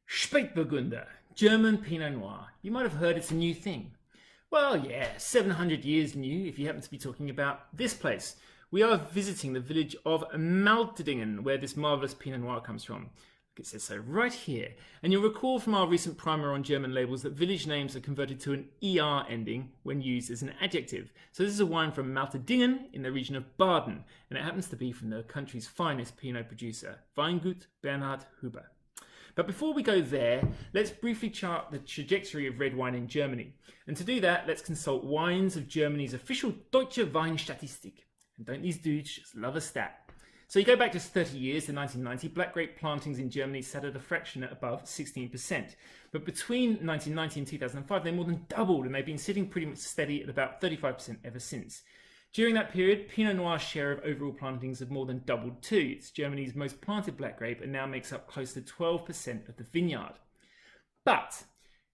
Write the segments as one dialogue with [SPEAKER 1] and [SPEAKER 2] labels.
[SPEAKER 1] Spätburgunder, German Pinot Noir. You might have heard it's a new thing. Well, yeah, 700 years new if you happen to be talking about this place. We are visiting the village of Malterdinger, where this marvellous Pinot Noir comes from. It says so right here. And you'll recall from our recent primer on German labels that village names are converted to an ER ending when used as an adjective. So this is a wine from Malterdinger in the region of Baden, and it happens to be from the country's finest Pinot producer, Weingut Bernhard Huber. But before we go there, let's briefly chart the trajectory of red wine in Germany. And to do that, let's consult wines of Germany's official Deutsche Weinstatistik. And don't these dudes just love a stat? So you go back just 30 years to 1990, black grape plantings in Germany sat at a fraction at above 16%. But between 1990 and 2005, they more than doubled, and they've been sitting pretty much steady at about 35% ever since. During that period, Pinot Noir's share of overall plantings have more than doubled too. It's Germany's most planted black grape and now makes up close to 12% of the vineyard. But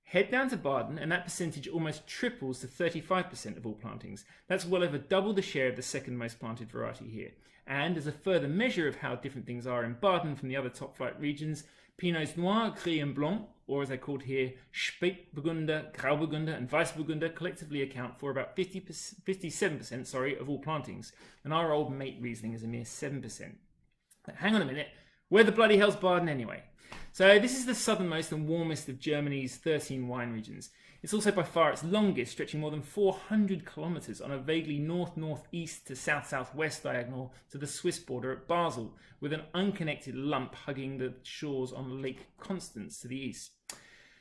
[SPEAKER 1] head down to Baden and that percentage almost triples to 35% of all plantings. That's well over double the share of the second most planted variety here. And as a further measure of how different things are in Baden from the other top flight regions, Pinots Noir, Gris and Blanc, or as they're called here, Spätburgunder, Grauburgunder and Weißburgunder collectively account for about 57% of all plantings. And our old mate Riesling is a mere 7%. But hang on a minute, where the bloody hell's Baden anyway? So this is the southernmost and warmest of Germany's 13 wine regions. It's also by far its longest, stretching more than 400 kilometres on a vaguely north-northeast to south-southwest diagonal to the Swiss border at Basel, with an unconnected lump hugging the shores on Lake Constance to the east.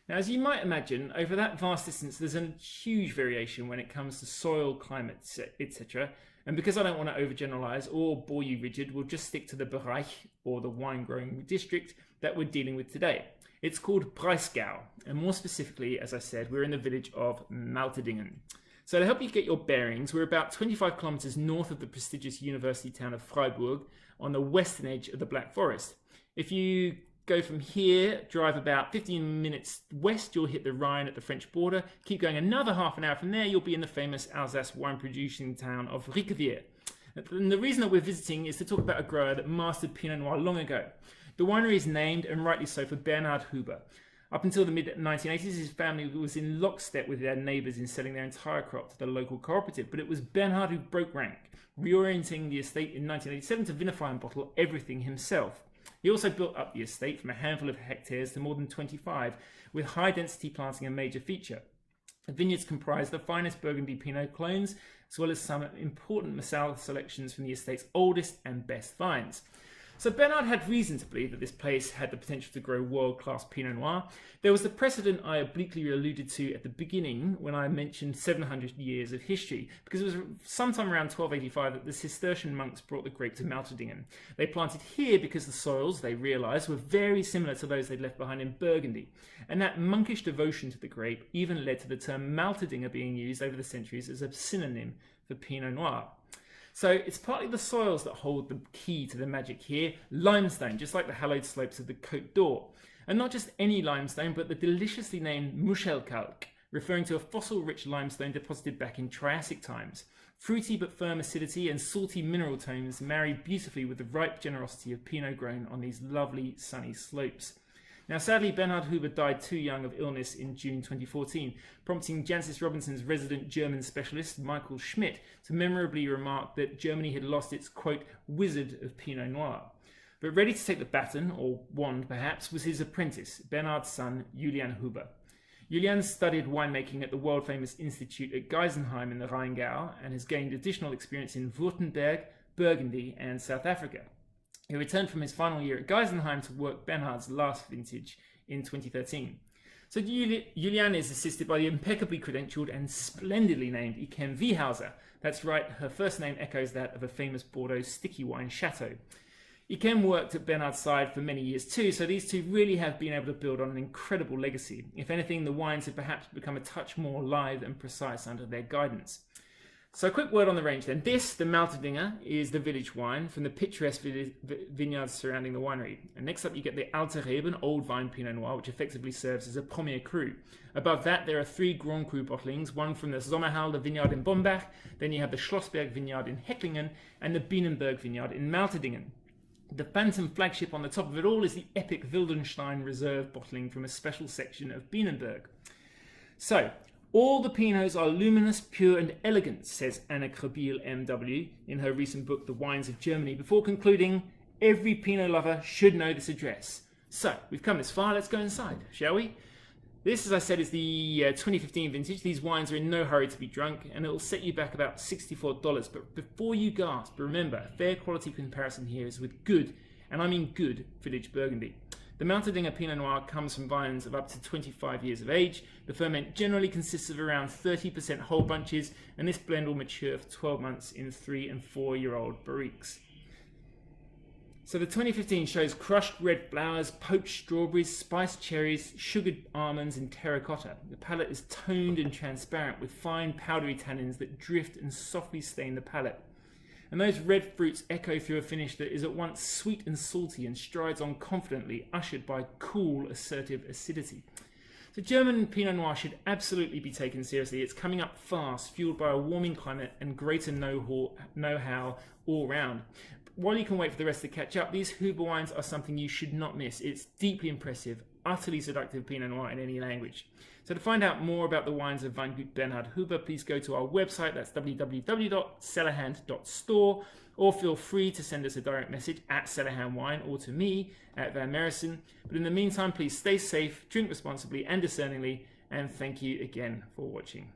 [SPEAKER 1] Now, as you might imagine, over that vast distance, there's a huge variation when it comes to soil, climate, etc. And because I don't want to overgeneralise or bore you rigid, we'll just stick to the Bereich, or the wine-growing district, that we're dealing with today. It's called Breisgau, and more specifically, as I said, we're in the village of Malterdinger. So to help you get your bearings, we're about 25 kilometres north of the prestigious university town of Freiburg, on the western edge of the Black Forest. If you go from here, drive about 15 minutes west, you'll hit the Rhine at the French border. Keep going another half an hour from there, you'll be in the famous Alsace wine-producing town of Riquewihr. And the reason that we're visiting is to talk about a grower that mastered Pinot Noir long ago. The winery is named, and rightly so, for Bernhard Huber. Up until the mid-1980s, his family was in lockstep with their neighbours in selling their entire crop to the local cooperative, but it was Bernhard who broke rank, reorienting the estate in 1987 to vinify and bottle everything himself. He also built up the estate from a handful of hectares to more than 25, with high-density planting a major feature. The vineyards comprise the finest Burgundy Pinot clones, as well as some important Massal selections from the estate's oldest and best vines. So Bernhard had reason to believe that this place had the potential to grow world-class Pinot Noir. There was the precedent I obliquely alluded to at the beginning when I mentioned 700 years of history, because it was sometime around 1285 that the Cistercian monks brought the grape to Malterdinger. They planted here because the soils, they realised, were very similar to those they'd left behind in Burgundy. And that monkish devotion to the grape even led to the term Malterdinger being used over the centuries as a synonym for Pinot Noir. So it's partly the soils that hold the key to the magic here, limestone, just like the hallowed slopes of the Côte d'Or. And not just any limestone, but the deliciously named Muschelkalk, referring to a fossil-rich limestone deposited back in Triassic times. Fruity but firm acidity and salty mineral tones marry beautifully with the ripe generosity of Pinot grown on these lovely sunny slopes. Now, sadly, Bernhard Huber died too young of illness in June 2014, prompting Jancis Robinson's resident German specialist, Michael Schmidt, to memorably remark that Germany had lost its, quote, wizard of Pinot Noir. But ready to take the baton, or wand perhaps, was his apprentice, Bernhard's son, Julian Huber. Julian studied winemaking at the world-famous institute at Geisenheim in the Rheingau and has gained additional experience in Württemberg, Burgundy and South Africa. He returned from his final year at Geisenheim to work Bernhard's last vintage in 2013. So Julian is assisted by the impeccably credentialed and splendidly named Ikem Wiehauser. That's right, her first name echoes that of a famous Bordeaux sticky wine chateau. Ikem worked at Bernhard's side for many years too, so these two really have been able to build on an incredible legacy. If anything, the wines have perhaps become a touch more lithe and precise under their guidance. So a quick word on the range then. This, the Malterdinger, is the village wine from the picturesque vineyards surrounding the winery. And next up you get the Alte Reben, Old Vine Pinot Noir, which effectively serves as a Premier Cru. Above that there are 3 Grand Cru bottlings, one from the Sommerhalde vineyard in Bombach, then you have the Schlossberg vineyard in Hecklingen, and the Bienenberg vineyard in Malterdinger. The phantom flagship on the top of it all is the epic Wildenstein Reserve bottling from a special section of Bienenberg. So, all the Pinots are luminous, pure and elegant, says Anne Krebiehl MW in her recent book, The Wines of Germany, before concluding, every Pinot lover should know this address. So, we've come this far, let's go inside, shall we? This, as I said, is the 2015 vintage. These wines are in no hurry to be drunk, and it'll set you back about $64. But before you gasp, remember, a fair quality comparison here is with good, and I mean good, village Burgundy. The Malterdinger Pinot Noir comes from vines of up to 25 years of age. The ferment generally consists of around 30% whole bunches, and this blend will mature for 12 months in 3- and 4-year-old barriques. So the 2015 shows crushed red flowers, poached strawberries, spiced cherries, sugared almonds and terracotta. The palate is toned and transparent with fine powdery tannins that drift and softly stain the palate. And those red fruits echo through a finish that is at once sweet and salty and strides on confidently, ushered by cool, assertive acidity. So German Pinot Noir should absolutely be taken seriously. It's coming up fast, fueled by a warming climate and greater know-how all round. While you can wait for the rest to catch up, these Huber wines are something you should not miss. It's deeply impressive, utterly seductive Pinot Noir in any language. So to find out more about the wines of Weingut Bernhard Huber, please go to our website, that's www.cellarhand.store, or feel free to send us a direct message at CellarHand or to me at Van Merrison. But in the meantime, please stay safe, drink responsibly and discerningly, and thank you again for watching.